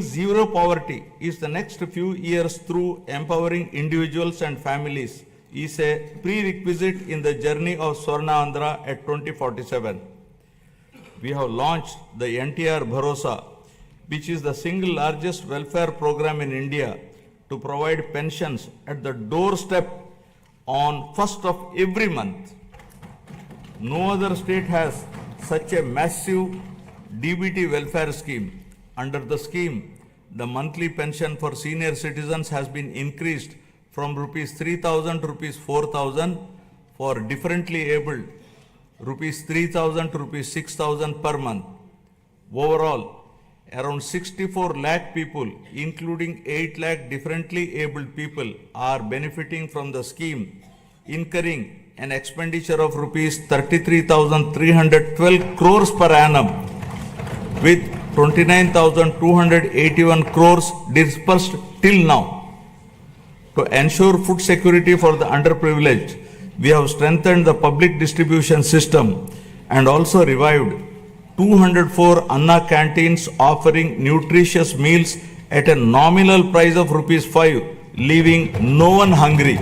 Zero poverty is the next few years through empowering individuals and families is a prerequisite in the journey of Swarna Andhra at 2047. We have launched the NTR Bharosa, which is the single largest welfare program in India to provide pensions at the doorstep on 1st of every month. No other state has such a massive DBT welfare scheme. Under the scheme, the monthly pension for senior citizens has been increased from rupees 3,000 to rupees 4,000, for differently abled rupees 3,000 to rupees 6,000 per month. Overall, around 64 lakh people, including 8 lakh differently abled people, are benefiting from the scheme, incurring an expenditure of rupees 33,312 crores per annum, with 29,281 crores dispersed till now. To ensure food security for the underprivileged, we have strengthened the public distribution system and also revived 204 Anna canteens offering nutritious meals at a nominal price of rupees 5, leaving no one hungry.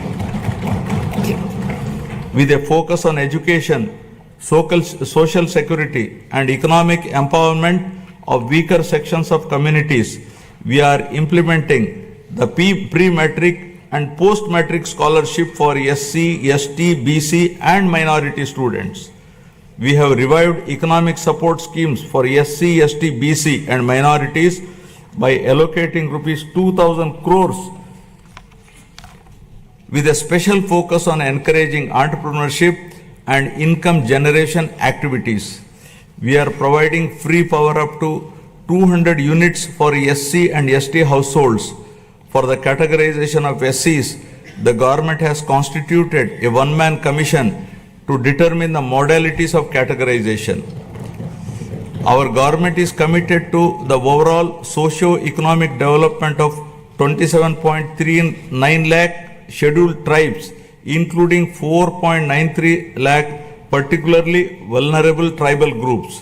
With a focus on education, social security, and economic empowerment of weaker sections of communities, we are implementing the pre-matric and post-matric scholarship for SC, ST, BC and minority students. We have revived economic support schemes for SC, ST, BC and minorities by allocating rupees 2,000 crores with a special focus on encouraging entrepreneurship and income generation activities. We are providing free power up to 200 units for SC and ST households. For the categorization of SCs, the government has constituted a one-man commission to determine the modalities of categorization. Our government is committed to the overall socio-economic development of 27.39 lakh scheduled tribes, including 4.93 lakh particularly vulnerable tribal groups.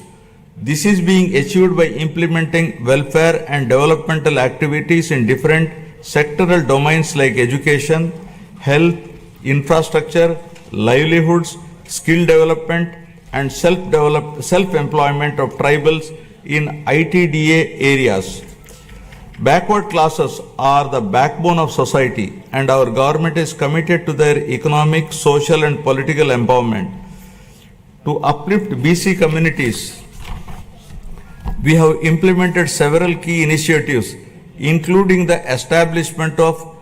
This is being achieved by implementing welfare and developmental activities in different sectoral domains like education, health, infrastructure, livelihoods, skill development, and self-employment of tribals in ITDA areas. Backward classes are the backbone of society, and our government is committed to their economic, social, and political empowerment. To uplift BC communities, we have implemented several key initiatives, including the establishment of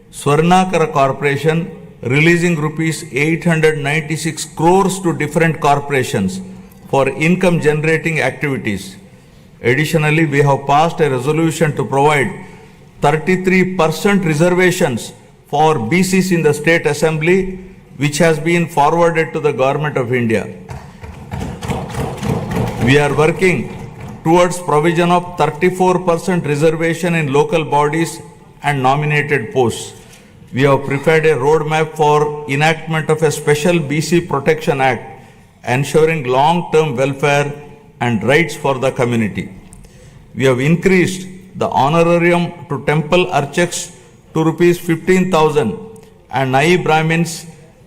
Swarnakara Corporation, releasing rupees 896 crores to different corporations for income generating activities. Additionally, we have passed a resolution to provide 33% reservations for BCs in the State Assembly, which has been forwarded to the Government of India. We are working towards provision of 34% reservation in local bodies and nominated posts. We have prepared a roadmap for enactment of a special BC Protection Act, ensuring long-term welfare and rights for the community. We have increased the honorarium to temple archaks to rupees 15,000 and Nai Brahmins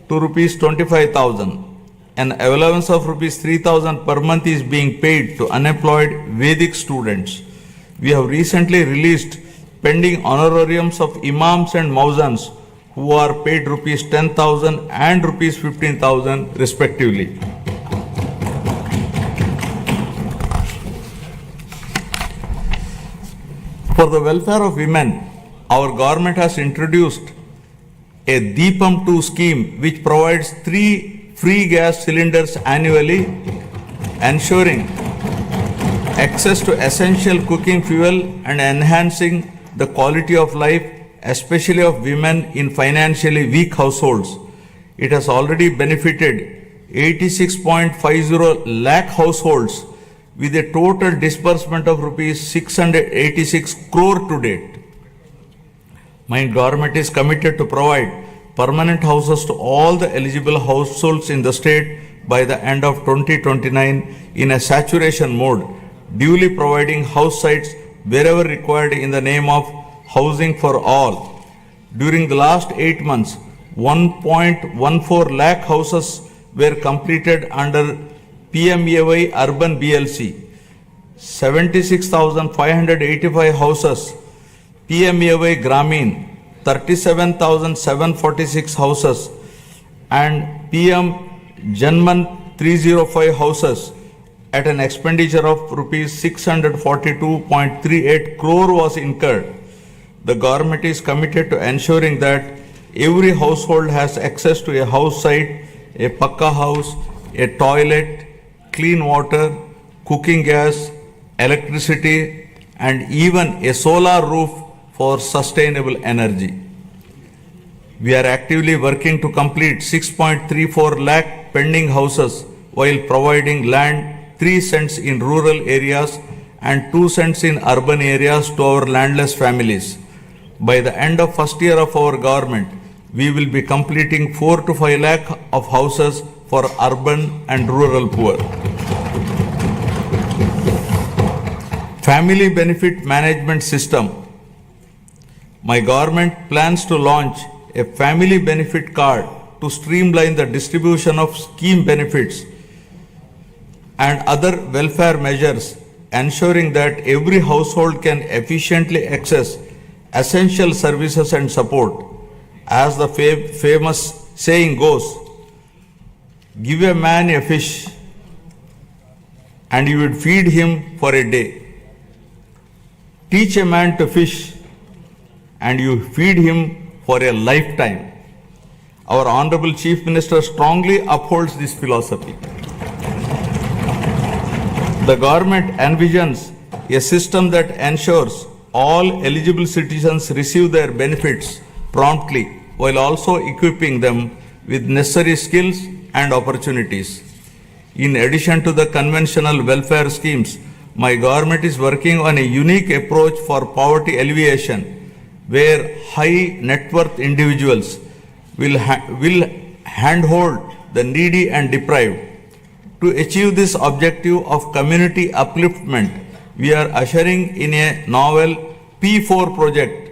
to rupees 25,000. An allowance of rupees 3,000 per month is being paid to unemployed Vedic students. We have recently released pending honorariums of imams and mauzans who are paid rupees 10,000 and rupees 15,000 respectively. For the welfare of women, our government has introduced a Deepam 2 scheme which provides 3 free gas cylinders annually, ensuring access to essential cooking fuel and enhancing the quality of life, especially of women in financially weak households. It has already benefited 86.50 lakh households with a total disbursement of rupees 686 crore to date. My government is committed to provide permanent houses to all the eligible households in the state by the end of 2029 in a saturation mode, duly providing house sites wherever required in the name of housing for all. During the last 8 months, 1.14 lakh houses were completed under PMAY Urban BLC, 76,585 houses, PMAY Grameen, 37,746 houses, and PM Janman 305 houses at an expenditure of rupees 642.38 crore was incurred. The government is committed to ensuring that every household has access to a house site, a pakka house, a toilet, clean water, cooking gas, electricity, and even a solar roof for sustainable energy. We are actively working to complete 6.34 lakh pending houses while providing land 3 cents in rural areas and 2 cents in urban areas to our landless families. By the end of first year of our government, we will be completing 4 to 5 lakh of houses for urban and rural poor. Family Benefit Management System. My government plans to launch a family benefit card to streamline the distribution of scheme benefits and other welfare measures, ensuring that every household can efficiently access essential services and support. As the famous saying goes, give a man a fish and you would feed him for a day. Teach a man to fish and you feed him for a lifetime. Our Honorable Chief Minister strongly upholds this philosophy. The government envisions a system that ensures all eligible citizens receive their benefits promptly while also equipping them with necessary skills and opportunities. In addition to the conventional welfare schemes, my government is working on a unique approach for poverty alleviation, where high net worth individuals will handhold the needy and deprived. To achieve this objective of community upliftment, we are ushering in a novel P4 project,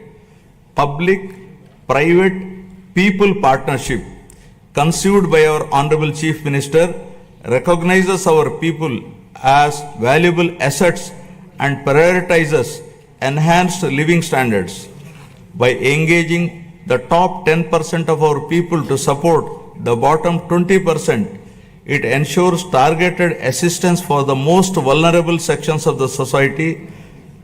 Public Private People Partnership, conceived by our Honorable Chief Minister, recognizes our people as valuable assets and prioritizes enhanced living standards. By engaging the top 10% of our people to support the bottom 20%, it ensures targeted assistance for the most vulnerable sections of the society,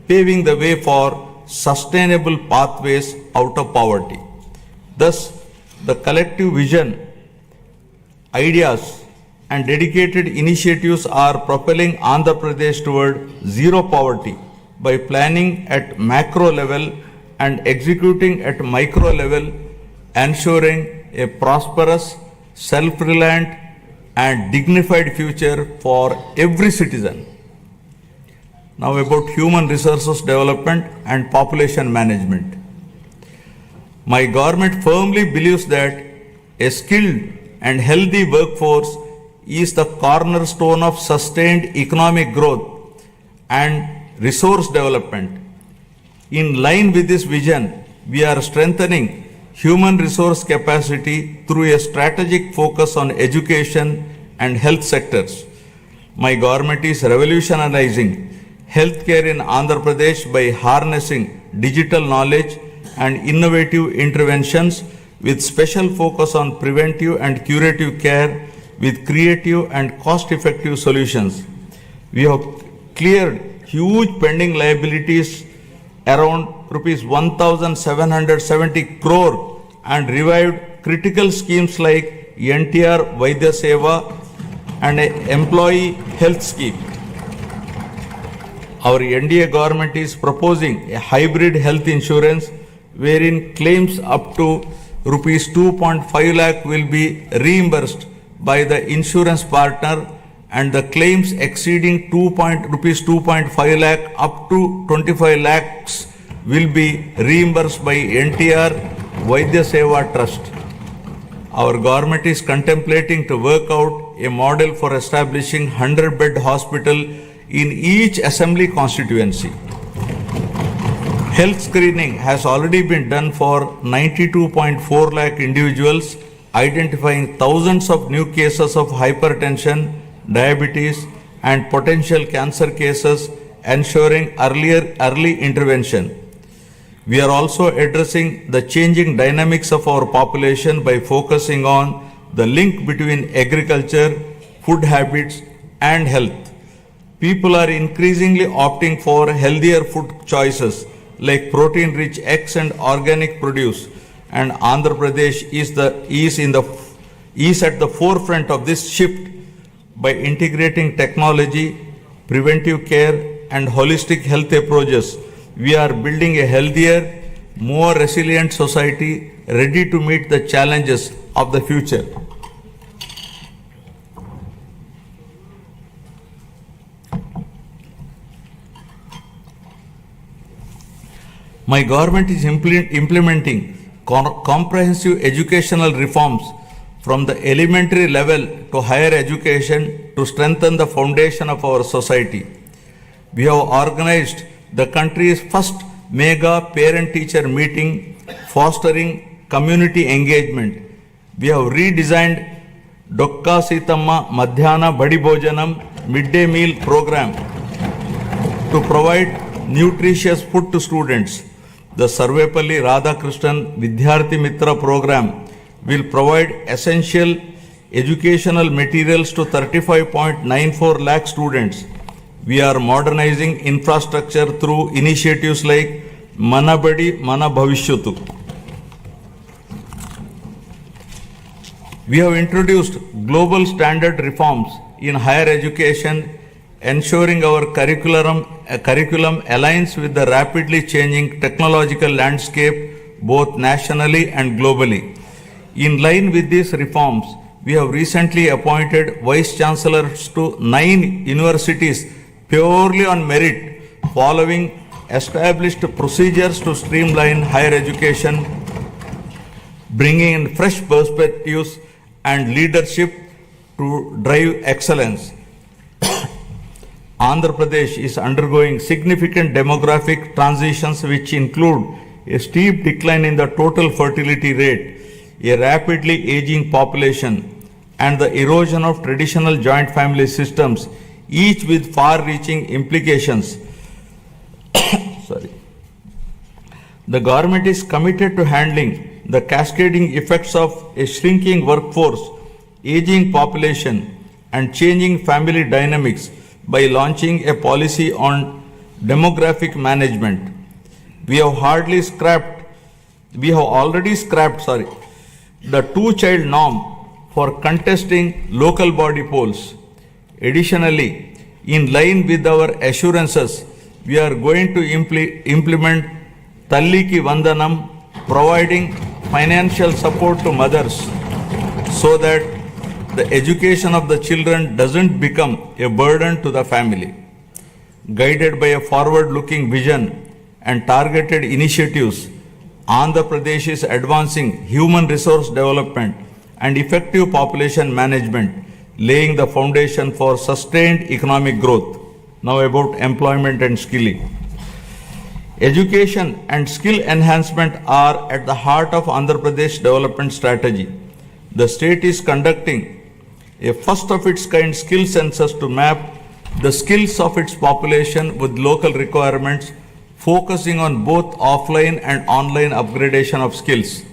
paving the way for sustainable pathways out of poverty. Thus, the collective vision, ideas, and dedicated initiatives are propelling Andhra Pradesh toward zero poverty by planning at macro level and executing at micro level, ensuring a prosperous, self-reliant, and dignified future for every citizen. Now about human resources development and population management. My government firmly believes that a skilled and healthy workforce is the cornerstone of sustained economic growth and resource development. In line with this vision, we are strengthening human resource capacity through a strategic focus on education and health sectors. My government is revolutionizing healthcare in Andhra Pradesh by harnessing digital knowledge and innovative interventions with special focus on preventive and curative care with creative and cost-effective solutions. We have cleared huge pending liabilities around rupees 1,770 crore and revived critical schemes like NTR Vaidya Seva and an employee health scheme. Our NDA government is proposing a hybrid health insurance wherein claims up to rupees 2.5 lakh will be reimbursed by the insurance partner and the claims exceeding rupees 2.5 lakh up to 25 lakhs will be reimbursed by NTR Vaidya Seva Trust. Our government is contemplating to work out a model for establishing 100-bed hospital in each assembly constituency. Health screening has already been done for 92.4 lakh individuals, identifying thousands of new cases of hypertension, diabetes, and potential cancer cases, ensuring early intervention. We are also addressing the changing dynamics of our population by focusing on the link between agriculture, food habits, and health. People are increasingly opting for healthier food choices like protein-rich eggs and organic produce, and Andhra Pradesh is at the forefront of this shift by integrating technology, preventive care, and holistic health approaches. We are building a healthier, more resilient society ready to meet the challenges of the future. My government is implementing comprehensive educational reforms from the elementary level to higher education to strengthen the foundation of our society. We have organized the country's first mega parent-teacher meeting, fostering community engagement. We have redesigned Dokka Sitamma Madhyana Badi Bhojanam midday meal program to provide nutritious food to students. The Sarvepalli Radhakrishnan Vidyarthi Mitra program will provide essential educational materials to 35.94 lakh students. We are modernizing infrastructure through initiatives like Mana Badi Mana Bhavishyatu. We have introduced global standard reforms in higher education, ensuring our curriculum aligns with the rapidly changing technological landscape both nationally and globally. In line with these reforms, we have recently appointed vice chancellors to 9 universities purely on merit, following established procedures to streamline higher education, bringing in fresh perspectives and leadership to drive excellence. Andhra Pradesh is undergoing significant demographic transitions which include a steep decline in the total fertility rate, a rapidly aging population, and the erosion of traditional joint family systems, each with far-reaching implications. The government is committed to handling the cascading effects of a shrinking workforce, aging population, and changing family dynamics by launching a policy on demographic management. We have already scrapped the two-child norm for contesting local body polls. Additionally, in line with our assurances, we are going to implement Talliki Vandanam, providing financial support to mothers so that the education of the children doesn't become a burden to the family. Guided by a forward-looking vision and targeted initiatives, Andhra Pradesh is advancing human resource development and effective population management, laying the foundation for sustained economic growth. Now about employment and skilling. Education and skill enhancement are at the heart of Andhra Pradesh development strategy. The state is conducting a first-of-its-kind skill census to map the skills of its population with local requirements, focusing on both offline and online upgradation of skills.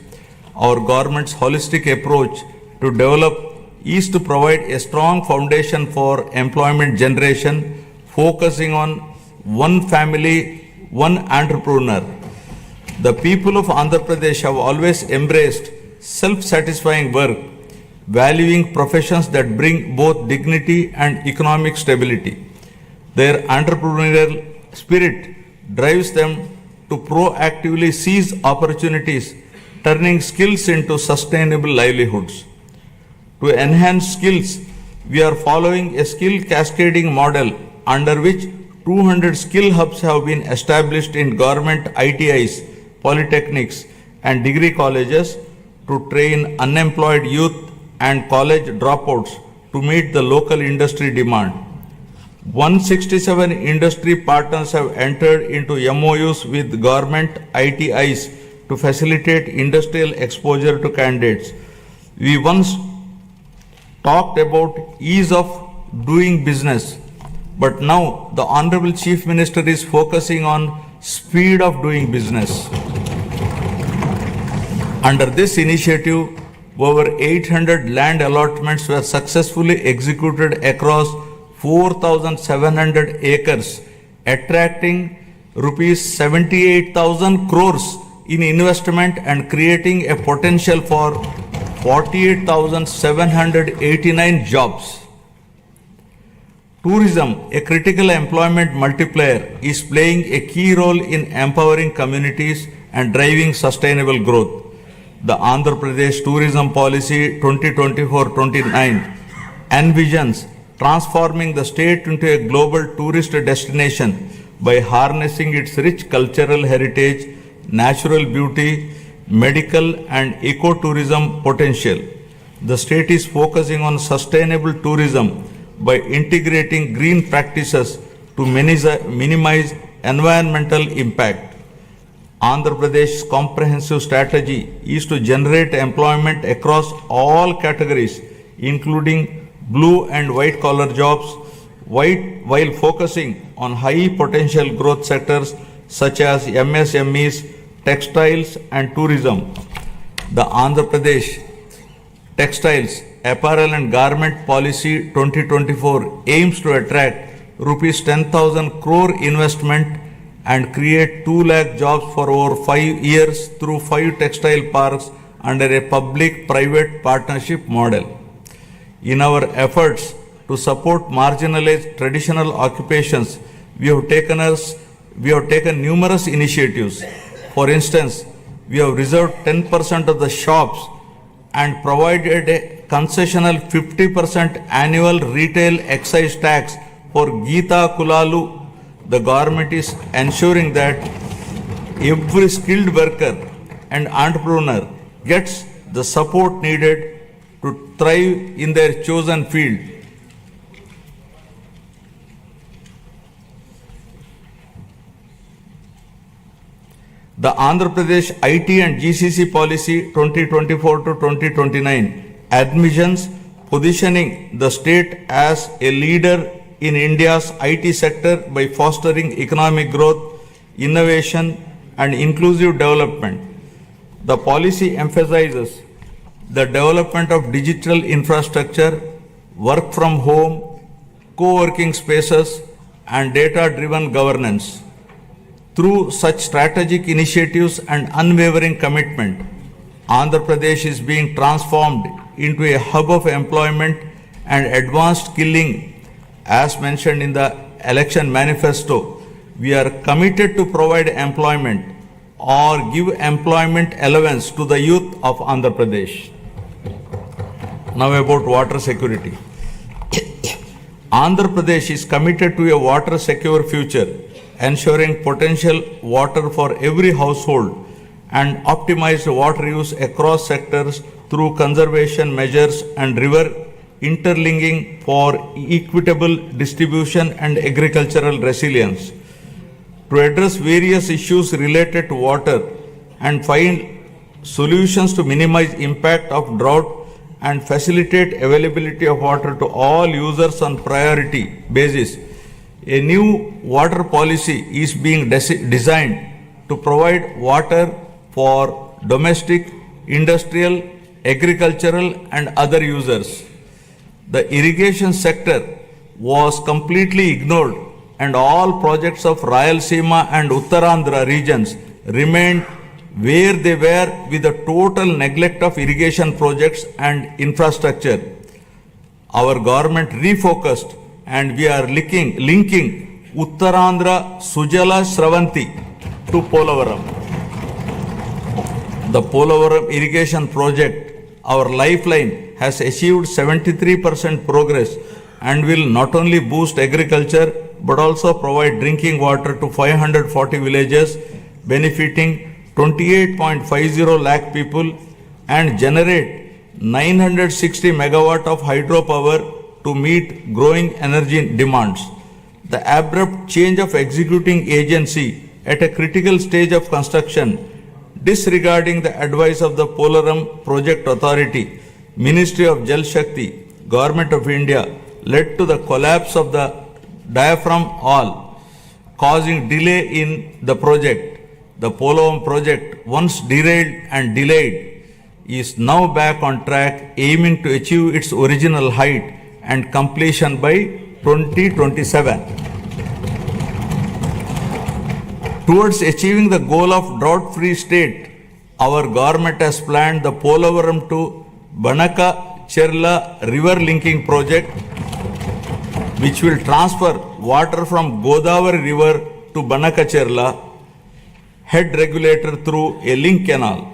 Our government's holistic approach to develop is to provide a strong foundation for employment generation, focusing on one family, one entrepreneur. The people of Andhra Pradesh have always embraced self-satisfying work, valuing professions that bring both dignity and economic stability. Their entrepreneurial spirit drives them to proactively seize opportunities, turning skills into sustainable livelihoods. To enhance skills, we are following a skill cascading model under which 200 skill hubs have been established in government ITIs, polytechnics, and degree colleges to train unemployed youth and college dropouts to meet the local industry demand. 167 industry partners have entered into MOUs with government ITIs to facilitate industrial exposure to candidates. We once talked about ease of doing business, but now the Honorable Chief Minister is focusing on speed of doing business. Under this initiative, over 800 land allotments were successfully executed across 4,700 acres, attracting rupees 78,000 crores in investment and creating a potential for 48,789 jobs. Tourism, a critical employment multiplier, is playing a key role in empowering communities and driving sustainable growth. The Andhra Pradesh Tourism Policy 2024-29 envisions transforming the state into a global tourist destination by harnessing its rich cultural heritage, natural beauty, medical and ecotourism potential. The state is focusing on sustainable tourism by integrating green practices to minimize environmental impact. Andhra Pradesh's comprehensive strategy is to generate employment across all categories, including blue and white collar jobs, while focusing on high potential growth sectors such as MSMEs, textiles and tourism. The Andhra Pradesh Textiles, Apparel and Garment Policy 2024 aims to attract rupees 10,000 crore investment and create 2 lakh jobs for over 5 years through 5 textile parks under a public-private partnership model. In our efforts to support marginalized traditional occupations, we have taken numerous initiatives. For instance, we have reserved 10% of the shops and provided a concessional 50% annual retail excise tax for Geeta Kulalu. The government is ensuring that every skilled worker and entrepreneur gets the support needed to thrive in their chosen field. The Andhra Pradesh IT and GCC Policy 2024-2029 admissions positioning the state as a leader in India's IT sector by fostering economic growth, innovation, and inclusive development. The policy emphasizes the development of digital infrastructure, work from home, co-working spaces, and data-driven governance. Through such strategic initiatives and unwavering commitment, Andhra Pradesh is being transformed into a hub of employment and advanced skilling. As mentioned in the election manifesto, we are committed to provide employment or give employment allowance to the youth of Andhra Pradesh. Now about water security. Andhra Pradesh is committed to a water secure future, ensuring potential water for every household and optimized water use across sectors through conservation measures and river interlinking for equitable distribution and agricultural resilience. To address various issues related to water and find solutions to minimize impact of drought and facilitate availability of water to all users on priority basis, a new water policy is being designed to provide water for domestic, industrial, agricultural and other users. The irrigation sector was completely ignored and all projects of Rayalaseema and Uttarandhra regions remained where they were with the total neglect of irrigation projects and infrastructure. Our government refocused and we are linking Uttarandhra Sujala Sravanti to Polavaram. The Polavaram irrigation project, our lifeline, has achieved 73% progress and will not only boost agriculture but also provide drinking water to 540 villages, benefiting 28.50 lakh people and generate 960 megawatt of hydropower to meet growing energy demands. The abrupt change of executing agency at a critical stage of construction, disregarding the advice of the Polaram Project Authority, Ministry of Jal Shakti, Government of India, led to the collapse of the diaphragm wall, causing delay in the project. The Polaram project, once derailed and delayed, is now back on track, aiming to achieve its original height and completion by 2027. Towards achieving the goal of drought-free state, our government has planned the Polavaram to Banaka-Cherla river linking project, which will transfer water from Godavari river to Banaka-Cherla head regulator through a link canal.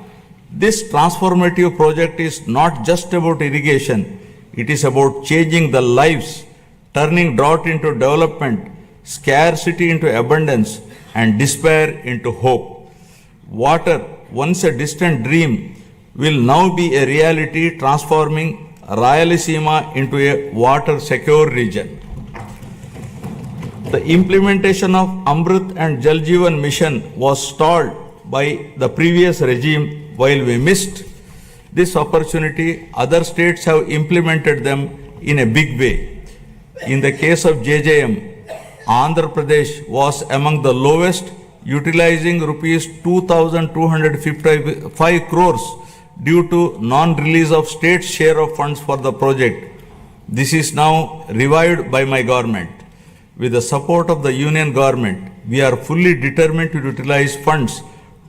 This transformative project is not just about irrigation, it is about changing the lives, turning drought into development, scarcity into abundance, and despair into hope. Water, once a distant dream, will now be a reality, transforming Rayalaseema into a water-secure region. The implementation of Amrit and Jal Jeevan mission was stalled by the previous regime. While we missed this opportunity, other states have implemented them in a big way. In the case of JJM, Andhra Pradesh was among the lowest, utilizing rupees 2,255 crores due to non-release of state's share of funds for the project. This is now revived by my government. With the support of the union government, we are fully determined to utilize funds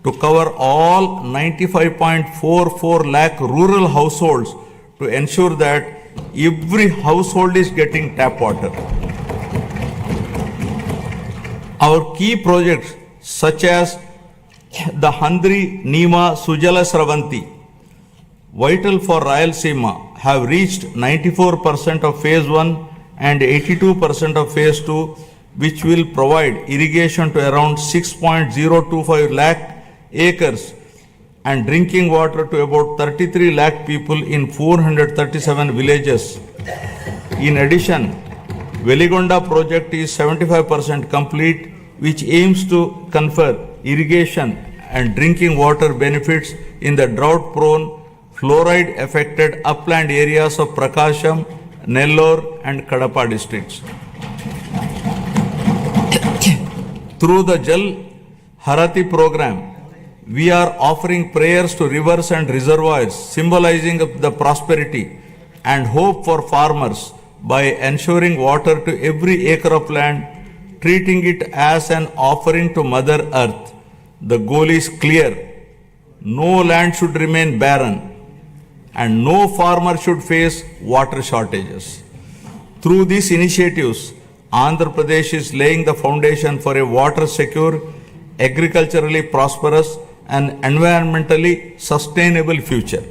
to cover all 95.44 lakh rural households to ensure that every household is getting tap water. Our key projects such as the Handri Nima Sujala Sravanti, vital for Rayalaseema, have reached 94% of phase 1 and 82% of phase 2, which will provide irrigation to around 6.025 lakh acres and drinking water to about 33 lakh people in 437 villages. In addition, Veligonda project is 75% complete, which aims to confer irrigation and drinking water benefits in the drought-prone, fluoride-affected upland areas of Prakasham, Nellore and Kadapa districts. Through the Jal Harati program, we are offering prayers to rivers and reservoirs, symbolizing the prosperity and hope for farmers by ensuring water to every acre of land, treating it as an offering to Mother Earth. The goal is clear. No land should remain barren, and no farmer should face water shortages. Through these initiatives, Andhra Pradesh is laying the foundation for a water-secure, agriculturally prosperous, and environmentally sustainable future.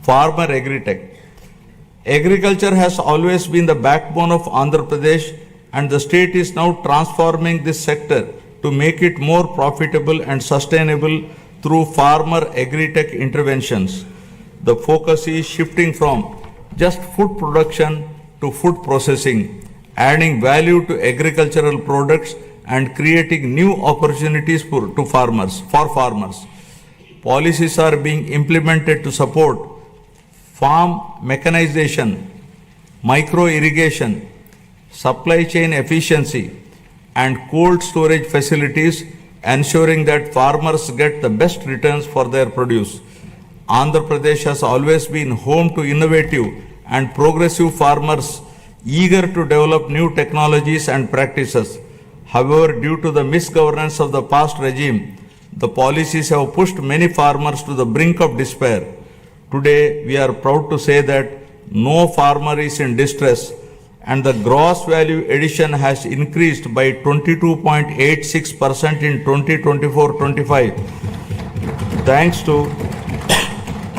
Farmer Agritech. Agriculture has always been the backbone of Andhra Pradesh, and the state is now transforming this sector to make it more profitable and sustainable through farmer agri-tech interventions. The focus is shifting from just food production to food processing, adding value to agricultural products and creating new opportunities for farmers. Policies are being implemented to support farm mechanization, micro irrigation, supply chain efficiency, and cold storage facilities, ensuring that farmers get the best returns for their produce. Andhra Pradesh has always been home to innovative and progressive farmers eager to develop new technologies and practices. However, due to the misgovernance of the past regime, the policies have pushed many farmers to the brink of despair. Today, we are proud to say that no farmer is in distress, and the gross value addition has increased by 22.86% in 2024-25, thanks to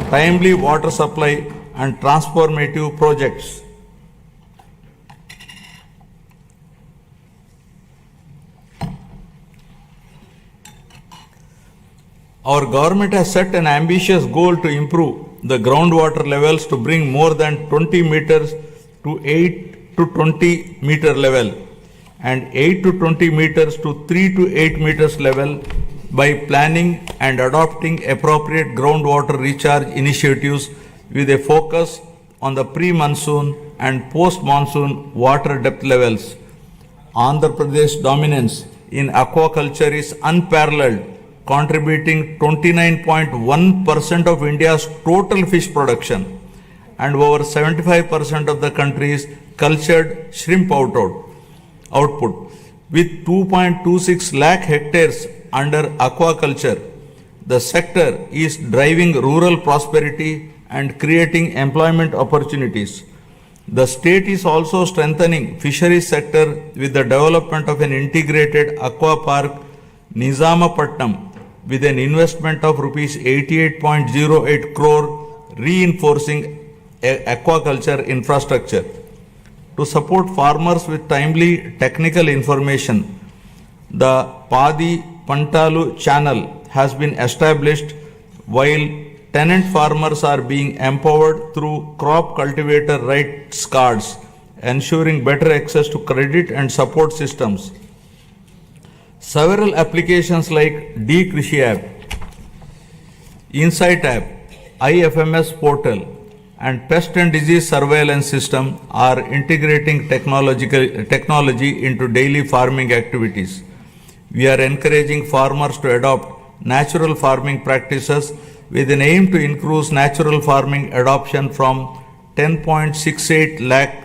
timely water supply and transformative projects. Our government has set an ambitious goal to improve the groundwater levels to bring more than 20 meters to 8 to 20 meter level and 8 to 20 meters to 3 to 8 meters level by planning and adopting appropriate groundwater recharge initiatives with a focus on the pre-monsoon and post-monsoon water depth levels. Andhra Pradesh dominance in aquaculture is unparalleled, contributing 29.1% of India's total fish production and over 75% of the country's cultured shrimp output. With 2.26 lakh hectares under aquaculture, the sector is driving rural prosperity and creating employment opportunities. The state is also strengthening fisheries sector with the development of an integrated aqua park Nizamapatnam with an investment of rupees 88.08 crore, reinforcing aquaculture infrastructure. To support farmers with timely technical information, the Padi Pantalu channel has been established, while tenant farmers are being empowered through crop cultivator rights cards, ensuring better access to credit and support systems. Several applications like D-Krishi app, Insight app, IFMS portal, and pest and disease surveillance system are integrating technology into daily farming activities. We are encouraging farmers to adopt natural farming practices with an aim to increase natural farming adoption from 10.68 lakh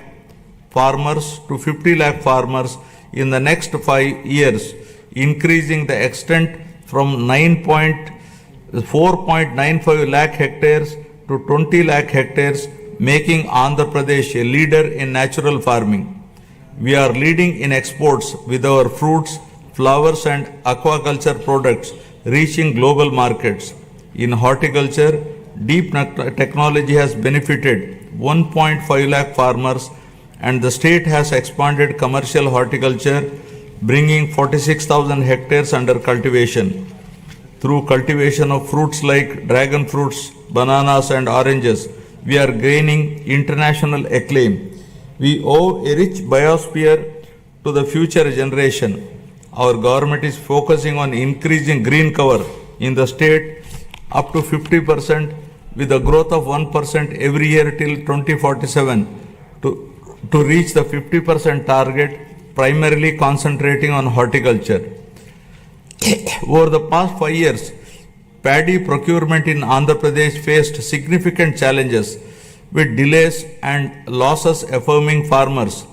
farmers to 50 lakh farmers in the next 5 years, increasing the extent from 4.95 lakh hectares to 20 lakh hectares, making Andhra Pradesh a leader in natural farming. We are leading in exports with our fruits, flowers and aquaculture products reaching global markets. In horticulture, deep technology has benefited 1.5 lakh farmers and the state has expanded commercial horticulture, bringing 46,000 hectares under cultivation. Through cultivation of fruits like dragon fruits, bananas and oranges, we are gaining international acclaim. We owe a rich biosphere to the future generation. Our government is focusing on increasing green cover in the state up to 50% with a growth of 1% every year till 2047 to reach the 50% target, primarily concentrating on horticulture. Over the past 5 years, paddy procurement in Andhra Pradesh faced significant challenges with delays and losses affirming farmers.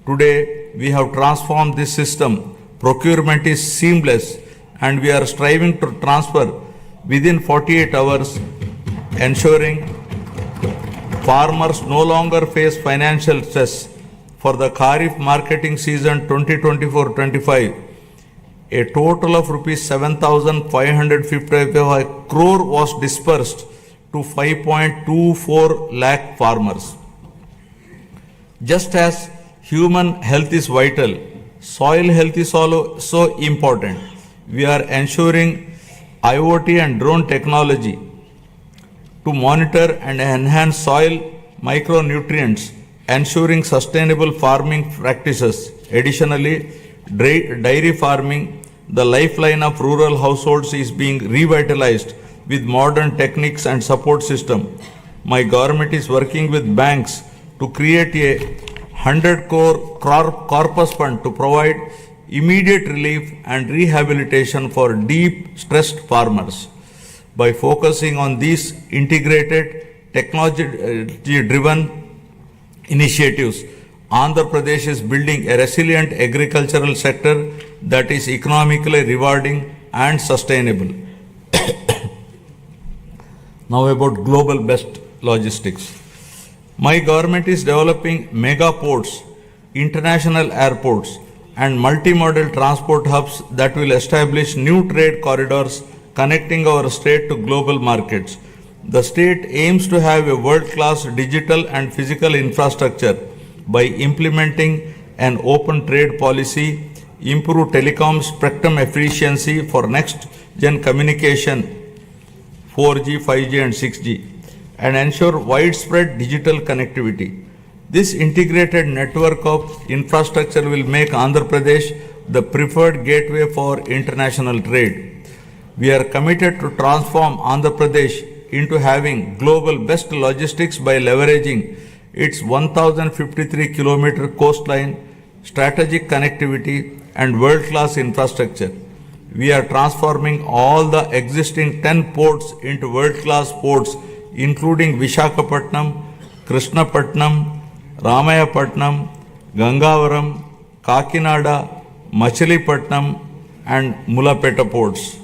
Today, we have transformed this system. Procurement is seamless and we are striving to transfer within 48 hours, ensuring farmers no longer face financial stress. For the Kharif marketing season 2024-25, a total of rupees 7,555 crore was dispersed to 5.24 lakh farmers. Just as human health is vital, soil health is also important. We are ensuring IoT and drone technology to monitor and enhance soil micronutrients, ensuring sustainable farming practices. Additionally, dairy farming, the lifeline of rural households, is being revitalized with modern techniques and support system. My government is working with banks to create a 100 crore corpus fund to provide immediate relief and rehabilitation for deep stressed farmers. By focusing on these integrated technology-driven initiatives, Andhra Pradesh is building a resilient agricultural sector that is economically rewarding and sustainable. Now about global best logistics. My government is developing mega ports, international airports, and multimodal transport hubs that will establish new trade corridors connecting our state to global markets. The state aims to have a world-class digital and physical infrastructure by implementing an open trade policy, improve telecom spectrum efficiency for next-gen communication, 4G, 5G and 6G, and ensure widespread digital connectivity. This integrated network of infrastructure will make Andhra Pradesh the preferred gateway for international trade. We are committed to transform Andhra Pradesh into having global best logistics by leveraging its 1053 kilometer coastline, strategic connectivity, and world class infrastructure. We are transforming all the existing 10 ports into world class ports, including Vishakhapatnam, Krishnapatnam, Ramayapatnam, Gangavaram, Kakinada, Machilipatnam, and Mulapeta ports.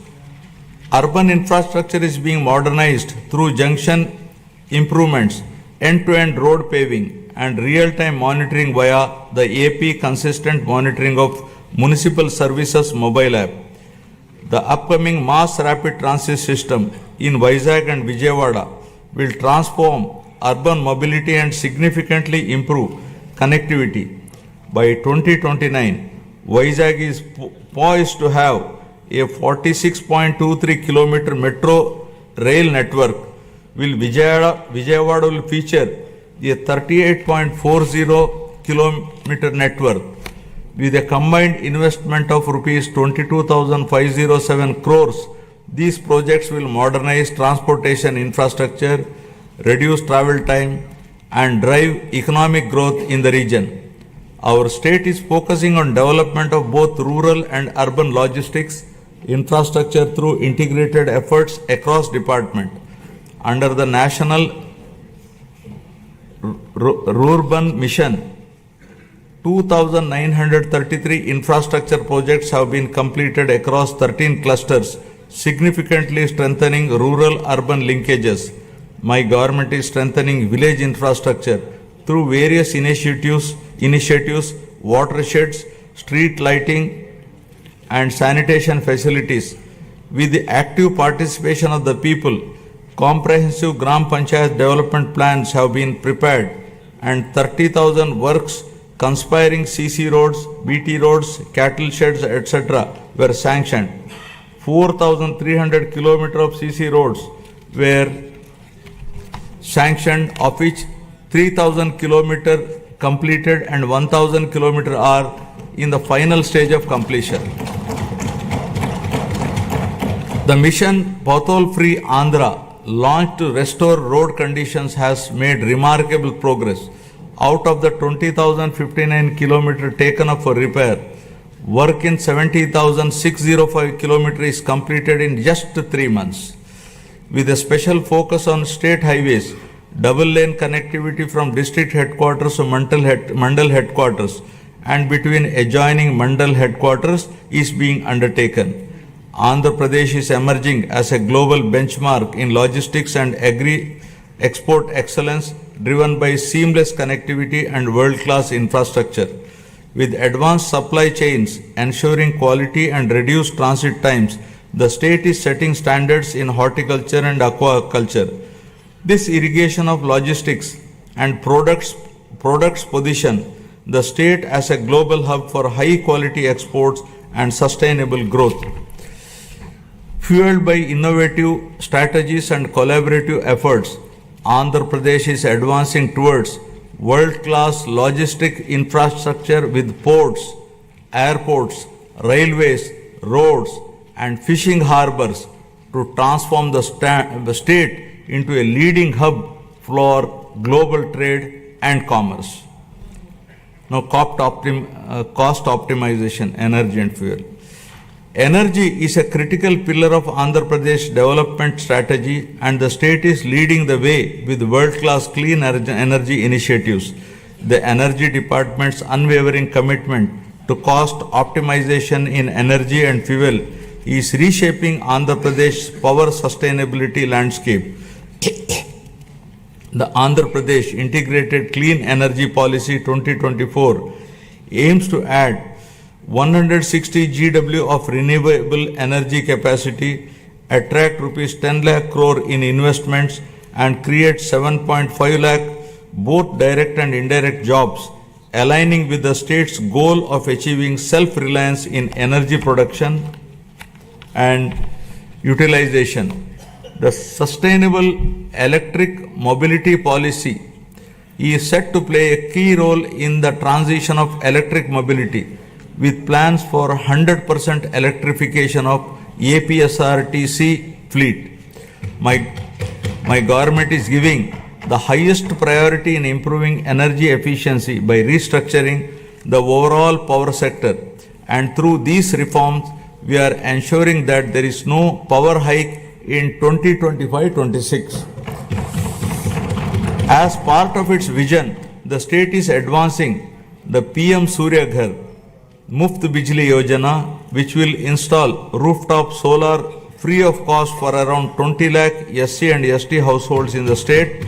Urban infrastructure is being modernized through junction improvements, end-to-end road paving, and real-time monitoring via the AP Consistent Monitoring of Municipal Services mobile app. The upcoming mass rapid transit system in Vizag and Vijayawada will transform urban mobility and significantly improve connectivity. By 2029, Vizag is poised to have a 46.23 kilometer metro rail network, while Vijayawada will feature a 38.40 kilometer network. With a combined investment of rupees 22,507 crores, these projects will modernize transportation infrastructure, reduce travel time, and drive economic growth in the region. Our state is focusing on development of both rural and urban logistics infrastructure through integrated efforts across departments. Under the National Rural Mission, 2,933 infrastructure projects have been completed across 13 clusters, significantly strengthening rural-urban linkages. My government is strengthening village infrastructure through various initiatives, watersheds, street lighting, and sanitation facilities. With the active participation of the people, comprehensive Gram Panchayat development plans have been prepared and 30,000 works conspiring CC roads, BT roads, cattle sheds, etc. were sanctioned. 4,300 kilometers of CC roads were sanctioned, of which 3,000 kilometers completed and 1,000 kilometers are in the final stage of completion. The mission Pothole Free Andhra, launched to restore road conditions, has made remarkable progress. Out of the 20,059 kilometers taken up for repair, work in 70,605 kilometers is completed in just 3 months. With a special focus on state highways, double lane connectivity from district headquarters to Mandal headquarters and between adjoining Mandal headquarters is being undertaken. Andhra Pradesh is emerging as a global benchmark in logistics and agri-export excellence, driven by seamless connectivity and world-class infrastructure. With advanced supply chains ensuring quality and reduced transit times, the state is setting standards in horticulture and aquaculture. This irrigation of logistics and products position the state as a global hub for high-quality exports and sustainable growth. Fueled by innovative strategies and collaborative efforts, Andhra Pradesh is advancing towards world-class logistic infrastructure with ports, airports, railways, roads, and fishing harbors to transform the state into a leading hub for global trade and commerce. Now, cost optimization, energy and fuel. Energy is a critical pillar of Andhra Pradesh development strategy, and the state is leading the way with world-class clean energy initiatives. The Energy Department's unwavering commitment to cost optimization in energy and fuel is reshaping Andhra Pradesh's power sustainability landscape. The Andhra Pradesh Integrated Clean Energy Policy 2024 aims to add 160 GW of renewable energy capacity, attract rupees 10 lakh crore in investments, and create 7.5 lakh both direct and indirect jobs, aligning with the state's goal of achieving self-reliance in energy production and utilization. The Sustainable Electric Mobility Policy is set to play a key role in the transition of electric mobility with plans for 100% electrification of APSRTC fleet. My government is giving the highest priority in improving energy efficiency by restructuring the overall power sector, and through these reforms we are ensuring that there is no power hike in 2025-26. As part of its vision, the state is advancing the PM Surya Ghar Muft Bijli Yojana, which will install rooftop solar free of cost for around 20 lakh SC and ST households in the state,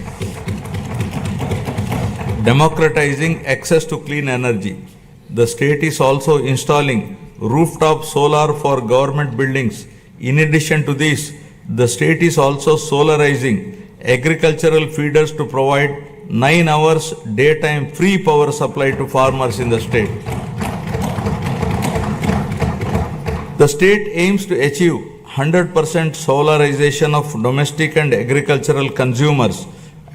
democratizing access to clean energy. The state is also installing rooftop solar for government buildings. In addition to this, the state is also solarizing agricultural feeders to provide 9 hours daytime free power supply to farmers in the state. The state aims to achieve 100% solarization of domestic and agricultural consumers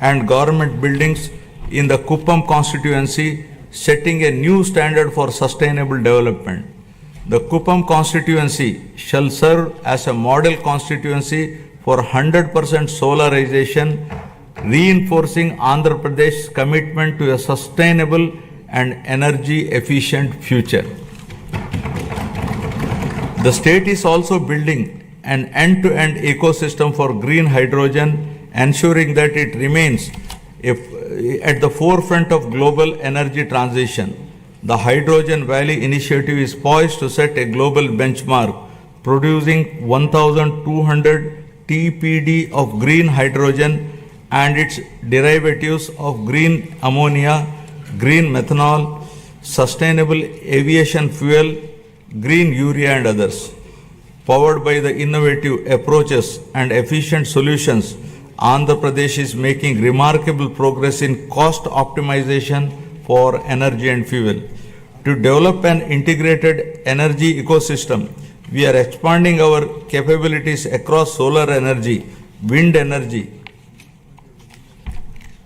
and government buildings in the Kuppam constituency, setting a new standard for sustainable development. The Kuppam constituency shall serve as a model constituency for 100% solarization, reinforcing Andhra Pradesh's commitment to a sustainable and energy efficient future. The state is also building an end-to-end ecosystem for green hydrogen, ensuring that it remains at the forefront of global energy transition. The Hydrogen Valley initiative is poised to set a global benchmark, producing 1,200 TPD of green hydrogen and its derivatives of green ammonia, green methanol, sustainable aviation fuel, green urea and others. Powered by the innovative approaches and efficient solutions, Andhra Pradesh is making remarkable progress in cost optimization for energy and fuel. To develop an integrated energy ecosystem, we are expanding our capabilities across solar energy, wind energy,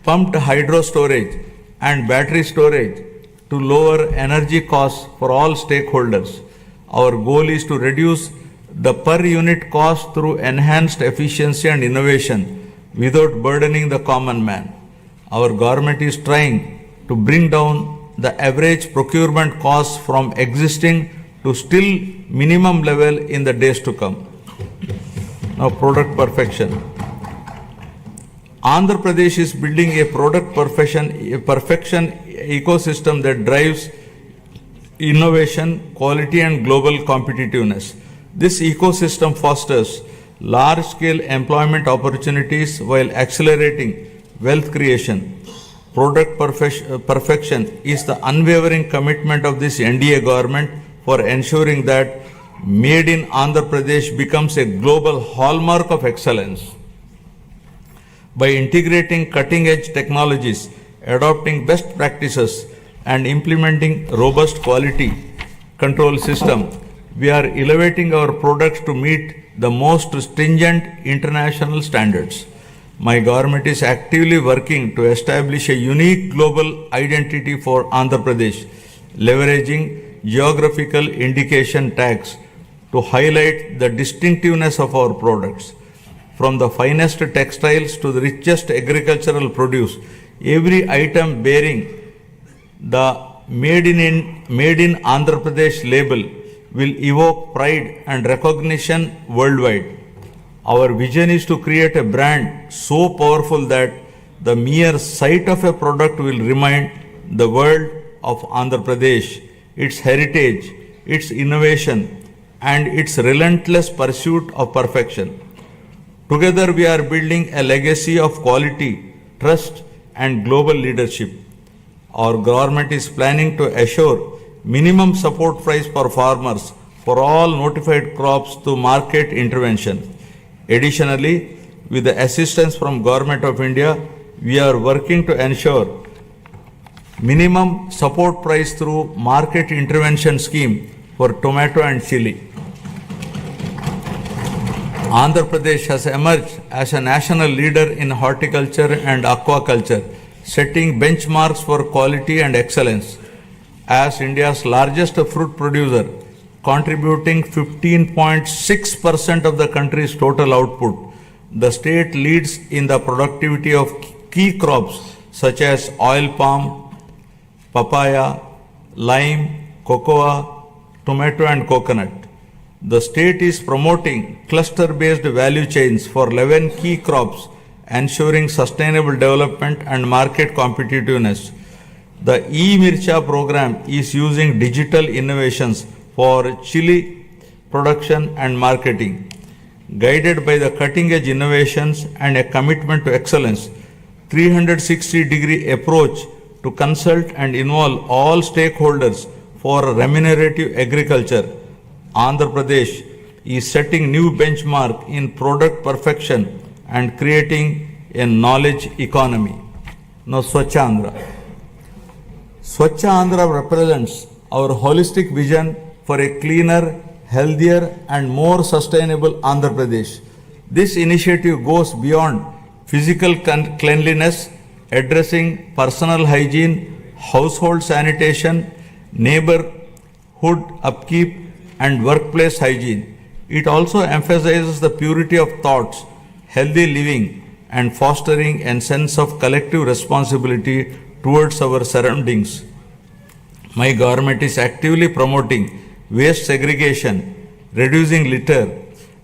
pumped hydro storage, and battery storage to lower energy costs for all stakeholders. Our goal is to reduce the per unit cost through enhanced efficiency and innovation without burdening the common man. Our government is trying to bring down the average procurement costs from existing to still minimum level in the days to come. Now, product perfection. Andhra Pradesh is building a product perfection ecosystem that drives innovation, quality and global competitiveness. This ecosystem fosters large-scale employment opportunities while accelerating wealth creation. Product perfection is the unwavering commitment of this NDA government for ensuring that Made in Andhra Pradesh becomes a global hallmark of excellence. By integrating cutting-edge technologies, adopting best practices, and implementing robust quality control system, we are elevating our products to meet the most stringent international standards. My government is actively working to establish a unique global identity for Andhra Pradesh, leveraging geographical indication tags to highlight the distinctiveness of our products. From the finest textiles to the richest agricultural produce, every item bearing the Made in Andhra Pradesh label will evoke pride and recognition worldwide. Our vision is to create a brand so powerful that the mere sight of a product will remind the world of Andhra Pradesh, its heritage, its innovation, and its relentless pursuit of perfection. Together, we are building a legacy of quality, trust, and global leadership. Our government is planning to assure minimum support price for farmers for all notified crops through market intervention. Additionally, with the assistance from Government of India, we are working to ensure minimum support price through market intervention scheme for tomato and chili. Andhra Pradesh has emerged as a national leader in horticulture and aquaculture, setting benchmarks for quality and excellence. As India's largest fruit producer, contributing 15.6% of the country's total output, the state leads in the productivity of key crops such as oil palm, papaya, lime, cocoa, tomato and coconut. The state is promoting cluster-based value chains for 11 key crops, ensuring sustainable development and market competitiveness. The e-Mircha program is using digital innovations for chili production and marketing. Guided by the cutting-edge innovations and a commitment to excellence, 360-degree approach to consult and involve all stakeholders for remunerative agriculture, Andhra Pradesh is setting new benchmark in product perfection and creating a knowledge economy. Now, Swachh Andhra. Swachh Andhra represents our holistic vision for a cleaner, healthier and more sustainable Andhra Pradesh. This initiative goes beyond physical cleanliness, addressing personal hygiene, household sanitation, neighborhood upkeep and workplace hygiene. It also emphasizes the purity of thoughts, healthy living and fostering a sense of collective responsibility towards our surroundings. My government is actively promoting waste segregation, reducing litter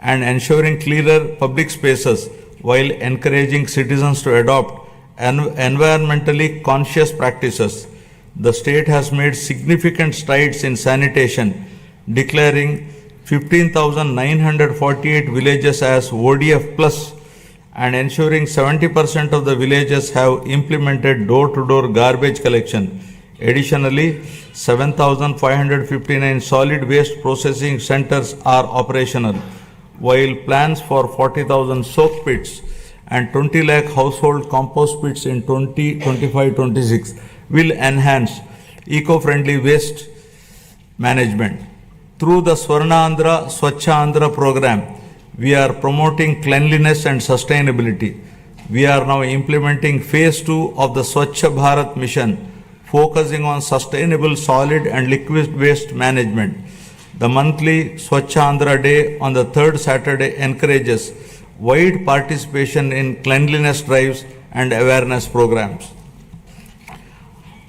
and ensuring cleaner public spaces while encouraging citizens to adopt environmentally conscious practices. The state has made significant strides in sanitation, declaring 15,948 villages as ODF plus and ensuring 70% of the villages have implemented door-to-door garbage collection. Additionally, 7,559 solid waste processing centers are operational, while plans for 40,000 soak pits and 20 lakh household compost pits in 2025-26 will enhance eco-friendly waste management. Through the Swarna Andhra Swachh Andhra program, we are promoting cleanliness and sustainability. We are now implementing phase 2 of the Swachh Bharat mission, focusing on sustainable solid and liquid waste management. The monthly Swachh Andhra Day on the third Saturday encourages wide participation in cleanliness drives and awareness programs.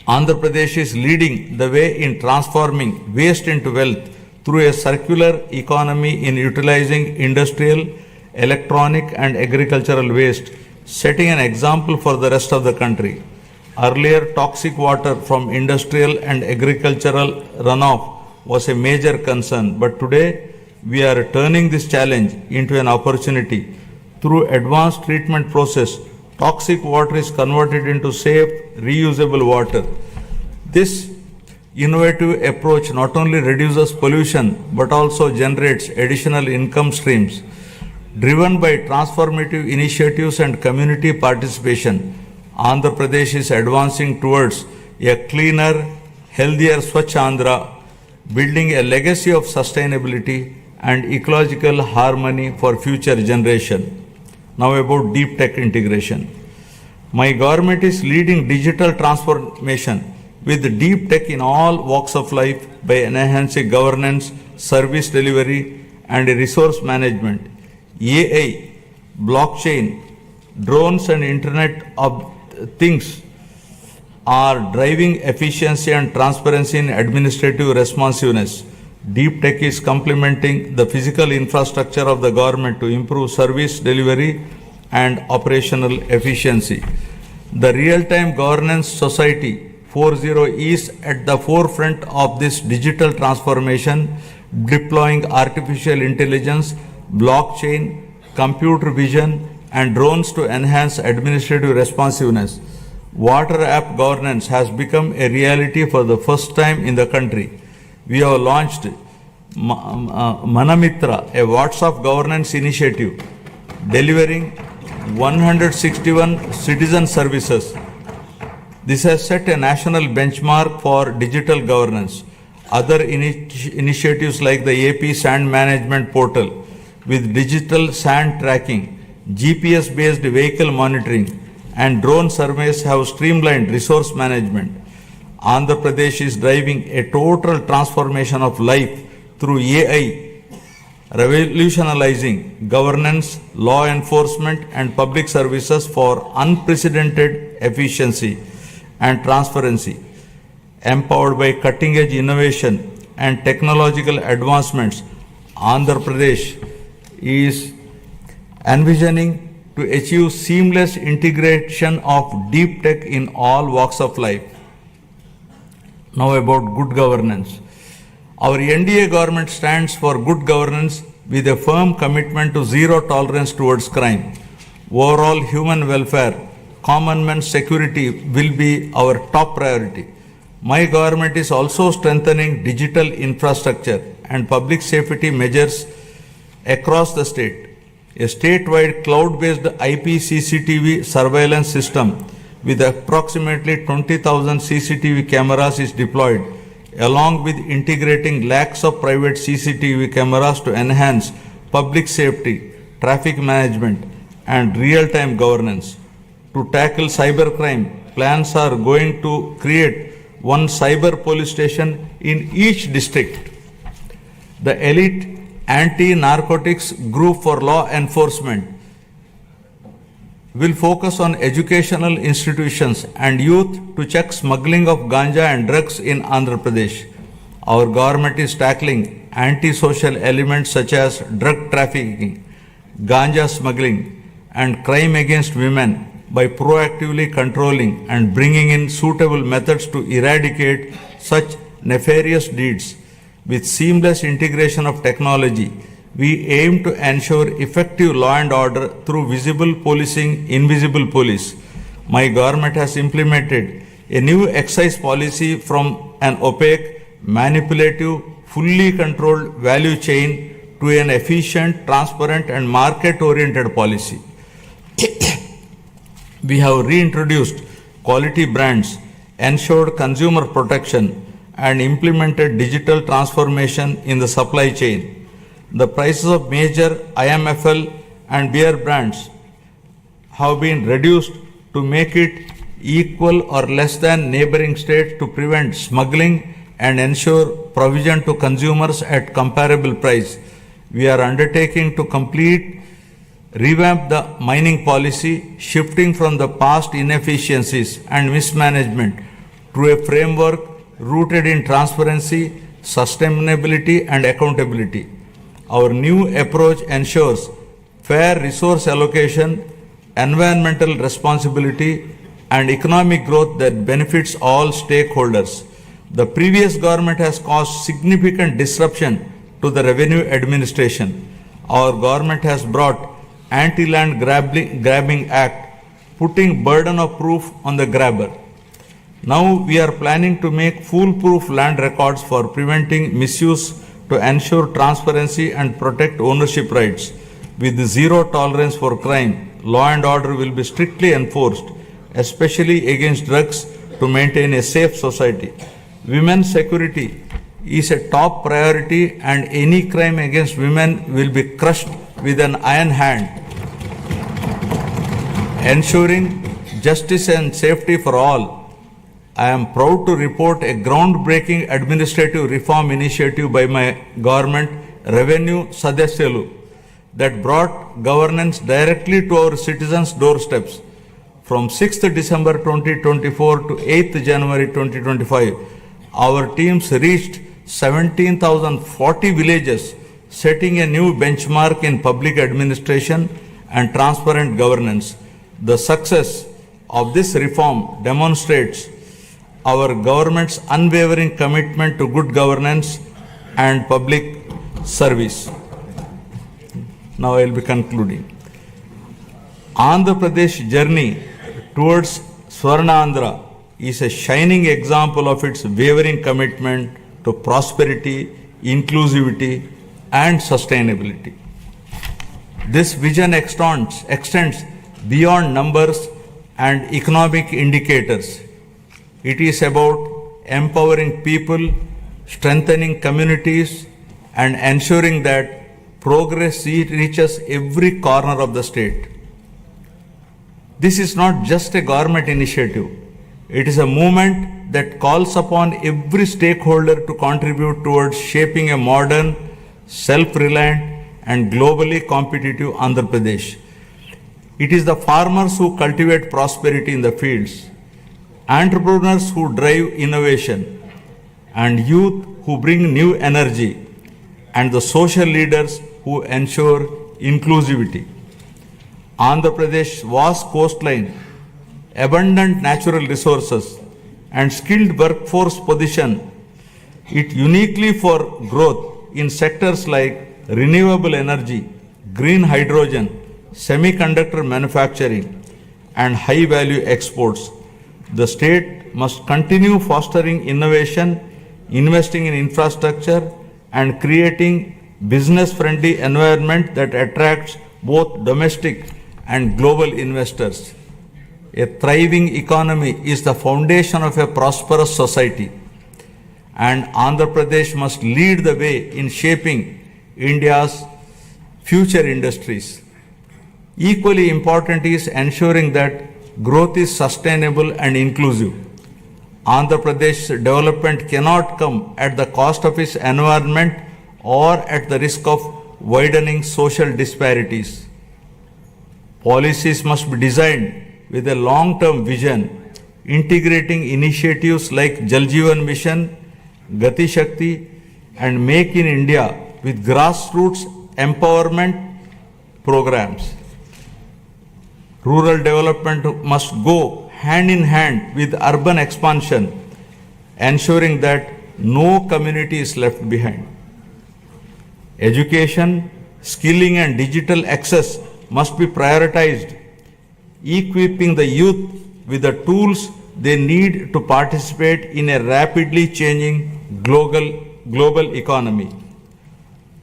Andhra Pradesh is leading the way in transforming waste into wealth through a circular economy in utilizing industrial, electronic and agricultural waste, setting an example for the rest of the country. Earlier, toxic water from industrial and agricultural runoff was a major concern, but today we are turning this challenge into an opportunity. Through advanced treatment process, toxic water is converted into safe, reusable water. This innovative approach not only reduces pollution but also generates additional income streams. Driven by transformative initiatives and community participation, Andhra Pradesh is advancing towards a cleaner, healthier Swachh Andhra, building a legacy of sustainability and ecological harmony for future generation. Now about deep tech integration. My government is leading digital transformation with deep tech in all walks of life by enhancing governance, service delivery and resource management. AI, blockchain, drones and Internet of Things are driving efficiency and transparency in administrative responsiveness. Deep tech is complementing the physical infrastructure of the government to improve service delivery and operational efficiency. The Real-Time Governance Society 4.0 is at the forefront of this digital transformation, deploying artificial intelligence, blockchain, computer vision, and drones to enhance administrative responsiveness. Water app governance has become a reality for the first time in the country. We have launched Manamitra, a WhatsApp governance initiative, delivering 161 citizen services. This has set a national benchmark for digital governance. Other initiatives like the AP Sand Management Portal with digital sand tracking, GPS-based vehicle monitoring, and drone surveys have streamlined resource management. Andhra Pradesh is driving a total transformation of life through AI, revolutionizing governance, law enforcement, and public services for unprecedented efficiency and transparency. Empowered by cutting edge innovation and technological advancements, Andhra Pradesh is envisioning to achieve seamless integration of deep tech in all walks of life. Now about good governance. Our NDA government stands for good governance with a firm commitment to zero tolerance towards crime. Overall human welfare, common man's security will be our top priority. My government is also strengthening digital infrastructure and public safety measures across the state. A statewide cloud-based IP CCTV surveillance system with approximately 20,000 CCTV cameras is deployed, along with integrating lakhs of private CCTV cameras to enhance public safety, traffic management, and real-time governance. To tackle cybercrime, plans are going to create one cyber police station in each district. The elite anti-narcotics group for law enforcement will focus on educational institutions and youth to check smuggling of ganja and drugs in Andhra Pradesh. Our government is tackling anti-social elements such as drug trafficking, ganja smuggling, and crime against women by proactively controlling and bringing in suitable methods to eradicate such nefarious deeds. With seamless integration of technology, we aim to ensure effective law and order through visible policing, invisible police. My government has implemented a new excise policy from an opaque, manipulative, fully controlled value chain to an efficient, transparent, and market-oriented policy. We have reintroduced quality brands, ensured consumer protection, and implemented digital transformation in the supply chain. The prices of major IMFL and beer brands have been reduced to make it equal or less than neighboring states to prevent smuggling and ensure provision to consumers at comparable price. We are undertaking to revamp the mining policy, shifting from the past inefficiencies and mismanagement to a framework rooted in transparency, sustainability, and accountability. Our new approach ensures fair resource allocation, environmental responsibility, and economic growth that benefits all stakeholders. The previous government has caused significant disruption to the revenue administration. Our government has brought Anti-Land Grabbing Act, putting burden of proof on the grabber. Now we are planning to make foolproof land records for preventing misuse to ensure transparency and protect ownership rights. With zero tolerance for crime, law and order will be strictly enforced, especially against drugs, to maintain a safe society. Women's security is a top priority, and any crime against women will be crushed with an iron hand. Ensuring justice and safety for all, I am proud to report a groundbreaking administrative reform initiative by my government, Revenue Sadasyalu, that brought governance directly to our citizens' doorsteps. From 6th December 2024 to 8th January 2025, our teams reached 17,040 villages, setting a new benchmark in public administration and transparent governance. The success of this reform demonstrates our government's unwavering commitment to good governance and public service. Now I will be concluding. Andhra Pradesh journey towards Swarna Andhra is a shining example of its wavering commitment to prosperity, inclusivity, and sustainability. This vision extends beyond numbers and economic indicators. It is about empowering people, strengthening communities, and ensuring that progress reaches every corner of the state. This is not just a government initiative. It is a movement that calls upon every stakeholder to contribute towards shaping a modern, self-reliant and globally competitive Andhra Pradesh. It is the farmers who cultivate prosperity in the fields, entrepreneurs who drive innovation, and youth who bring new energy, and the social leaders who ensure inclusivity. Andhra Pradesh's vast coastline, abundant natural resources, and skilled workforce position it uniquely for growth in sectors like renewable energy, green hydrogen, semiconductor manufacturing, and high value exports. The state must continue fostering innovation, investing in infrastructure, and creating business friendly environment that attracts both domestic and global investors. A thriving economy is the foundation of a prosperous society, and Andhra Pradesh must lead the way in shaping India's future industries. Equally important is ensuring that growth is sustainable and inclusive. Andhra Pradesh's development cannot come at the cost of its environment or at the risk of widening social disparities. Policies must be designed with a long-term vision, integrating initiatives like Jal Jeevan Mission, Gati Shakti, and Make in India with grassroots empowerment programs. Rural development must go hand in hand with urban expansion, ensuring that no community is left behind. Education, skilling, and digital access must be prioritized, equipping the youth with the tools they need to participate in a rapidly changing global economy.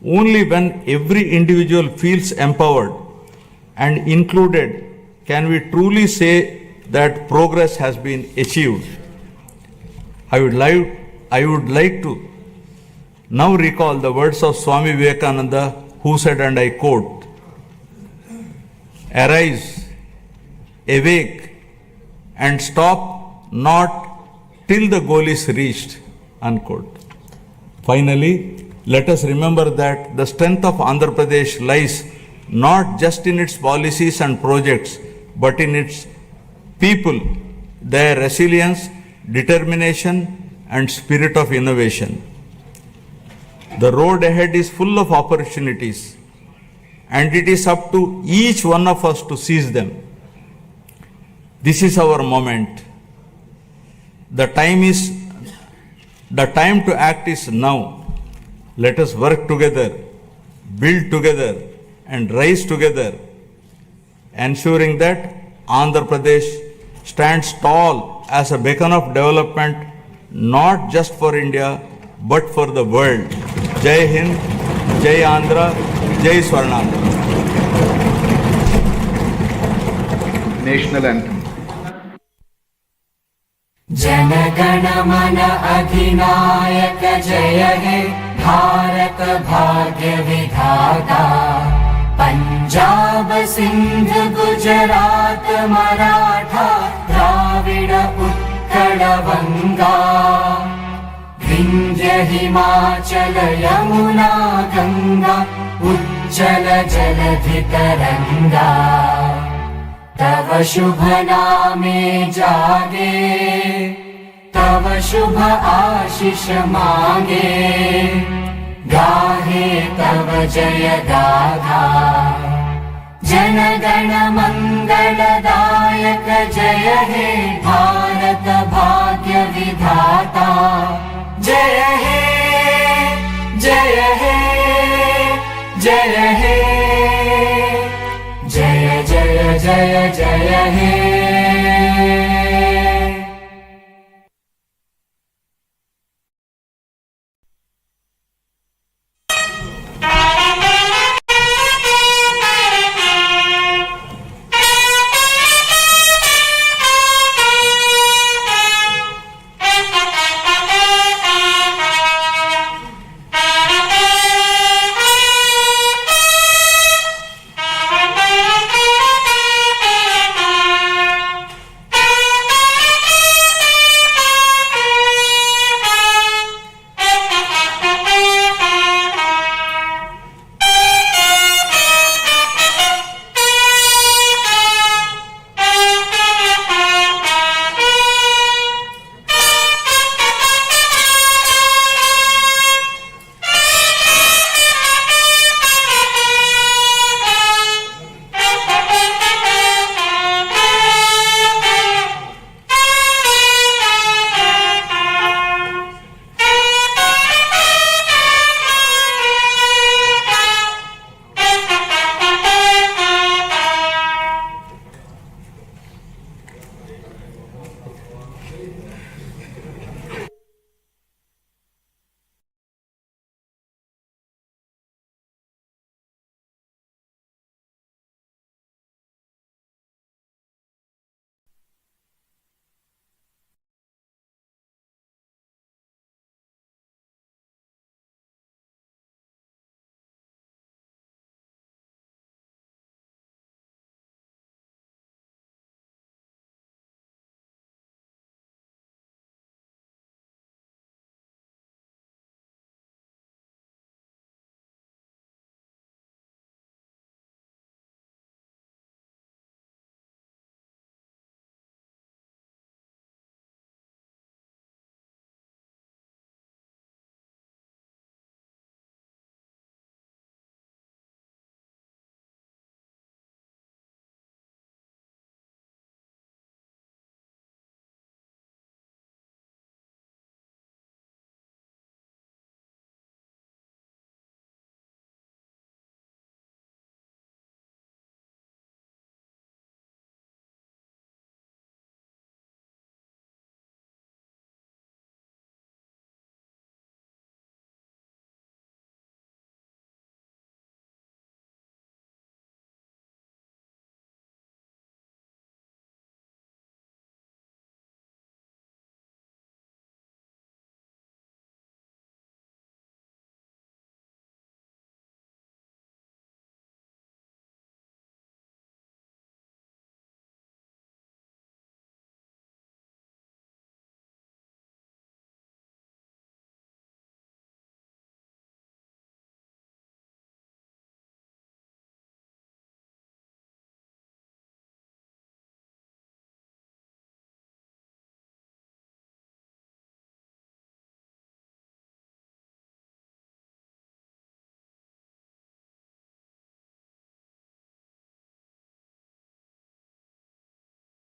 Only when every individual feels empowered and included can we truly say that progress has been achieved. I would like to now recall the words of Swami Vivekananda, who said, and I quote, "Arise, awake, and stop not till the goal is reached," unquote. Finally, let us remember that the strength of Andhra Pradesh lies not just in its policies and projects, but in its people, their resilience, determination, and spirit of innovation. The road ahead is full of opportunities, and it is up to each one of us to seize them. This is our moment. The time to act is now. Let us work together, build together, and rise together, ensuring that Andhra Pradesh stands tall as a beacon of development, not just for India, but for the world. Jai Hind, Jai Andhra, Jai Swarnandhra. National Anthem. Jana Gana मन अधिनायक जय हे भारत भाग्य विधाता पंजाब सिंध गुजरात मराठा द्राविड उत्कल बंगा विंध्य हिमाचल यमुना गंगा उज्जल जलधि तरंगा तव शुभ नामे जागे तव शुभ आशीष मांगे गाहे तव जय गाथा जन गण मंगलदायक जय हे भारत भाग्य विधाता जय हे जय हे जय हे जय जय जय जय हे